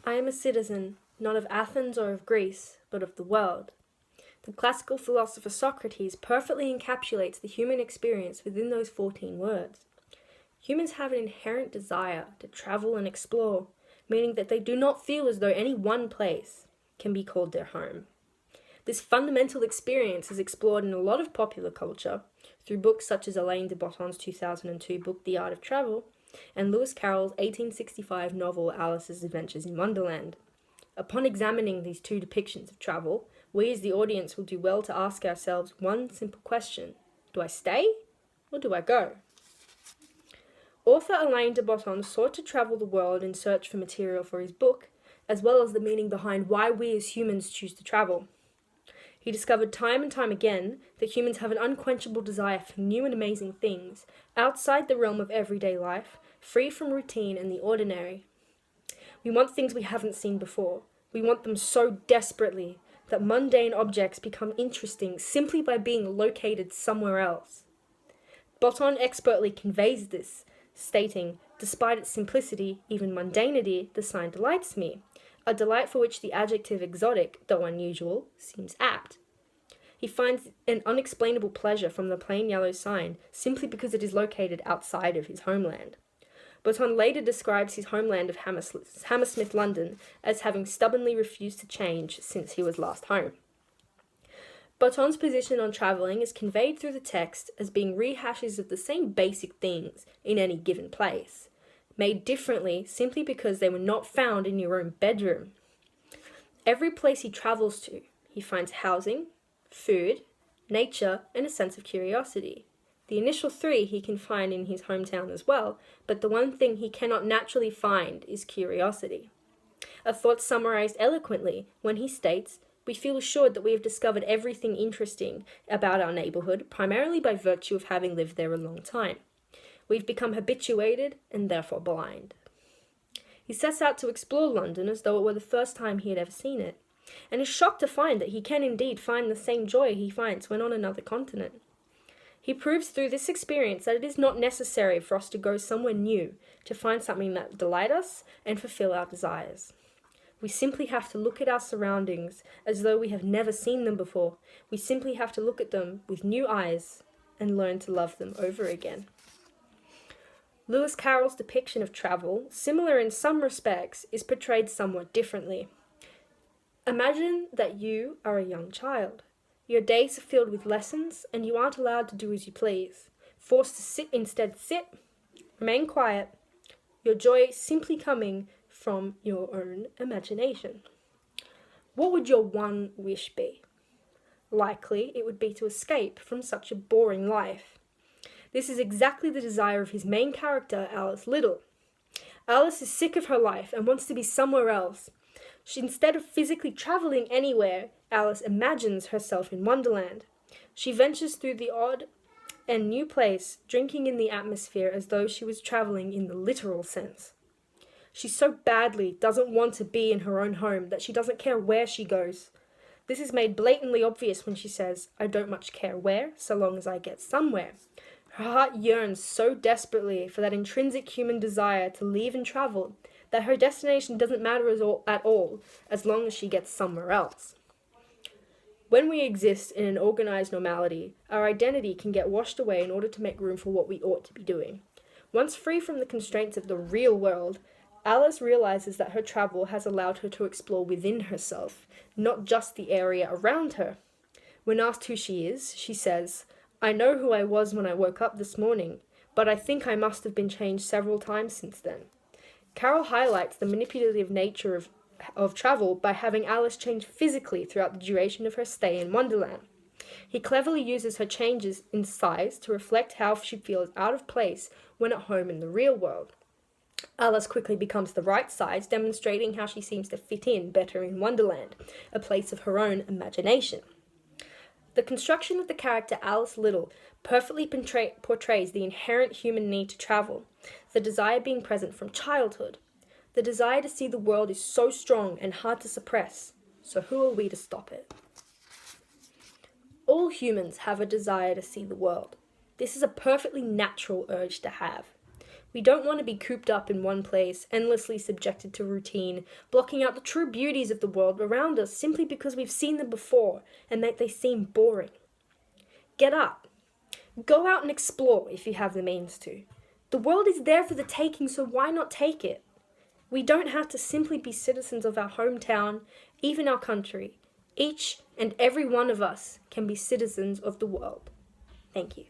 I am a citizen, not of Athens or of Greece, but of the world. The classical philosopher Socrates perfectly encapsulates the human experience within those 14 words. Humans have an inherent desire to travel and explore, meaning that they do not feel as though any one place can be called their home. This fundamental experience is explored in a lot of popular culture through books such as Alain de Botton's 2002 book The Art of Travel and Lewis Carroll's 1865 novel Alice's Adventures in Wonderland. Upon examining these two depictions of travel, we as the audience will do well to ask ourselves one simple question: do I stay or do I go? Author Alain de Botton sought to travel the world in search for material for his book, as well as the meaning behind why we as humans choose to travel. He discovered time and time again that humans have an unquenchable desire for new and amazing things, outside the realm of everyday life, free from routine and the ordinary. We want things we haven't seen before. We want them so desperately that mundane objects become interesting simply by being located somewhere else. Botton expertly conveys this, stating, "Despite its simplicity, even mundanity, the sign delights me, a delight for which the adjective exotic, though unusual, seems apt." He finds an unexplainable pleasure from the plain yellow sign simply because it is located outside of his homeland. Botton later describes his homeland of Hammersmith, London, as having stubbornly refused to change since he was last home. Botton's position on travelling is conveyed through the text as being rehashes of the same basic things in any given place, made differently simply because they were not found in your own bedroom. Every place he travels to, he finds housing, food, nature, and a sense of curiosity. The initial three he can find in his hometown as well, but the one thing he cannot naturally find is curiosity. A thought summarized eloquently when he states, "We feel assured that we have discovered everything interesting about our neighborhood, primarily by virtue of having lived there a long time. We've become habituated and therefore blind." He sets out to explore London as though it were the first time he had ever seen it, and is shocked to find that he can indeed find the same joy he finds when on another continent. He proves through this experience that it is not necessary for us to go somewhere new to find something that delights us and fulfill our desires. We simply have to look at our surroundings as though we have never seen them before. We simply have to look at them with new eyes and learn to love them over again. Lewis Carroll's depiction of travel, similar in some respects, is portrayed somewhat differently. Imagine that you are a young child. Your days are filled with lessons, and you aren't allowed to do as you please. Forced to sit, remain quiet, your joy simply coming from your own imagination. What would your one wish be? Likely, it would be to escape from such a boring life. This is exactly the desire of his main character, Alice Little. Alice is sick of her life and wants to be somewhere else. Instead of physically traveling anywhere, Alice imagines herself in Wonderland. She ventures through the odd and new place, drinking in the atmosphere as though she was traveling in the literal sense. She so badly doesn't want to be in her own home that she doesn't care where she goes. This is made blatantly obvious when she says, "I don't much care where, so long as I get somewhere." Her heart yearns so desperately for that intrinsic human desire to leave and travel that her destination doesn't matter at all as long as she gets somewhere else. When we exist in an organized normality, our identity can get washed away in order to make room for what we ought to be doing. Once free from the constraints of the real world, Alice realizes that her travel has allowed her to explore within herself, not just the area around her. When asked who she is, she says, "I know who I was when I woke up this morning, but I think I must have been changed several times since then." Carroll highlights the manipulative nature of travel by having Alice change physically throughout the duration of her stay in Wonderland. He cleverly uses her changes in size to reflect how she feels out of place when at home in the real world. Alice quickly becomes the right size, demonstrating how she seems to fit in better in Wonderland, a place of her own imagination. The construction of the character Alice Little perfectly portrays the inherent human need to travel, the desire being present from childhood. The desire to see the world is so strong and hard to suppress, so who are we to stop it? All humans have a desire to see the world. This is a perfectly natural urge to have. We don't want to be cooped up in one place, endlessly subjected to routine, blocking out the true beauties of the world around us simply because we've seen them before and that they seem boring. Get up. Go out and explore if you have the means to. The world is there for the taking, so why not take it? We don't have to simply be citizens of our hometown, even our country. Each and every one of us can be citizens of the world. Thank you.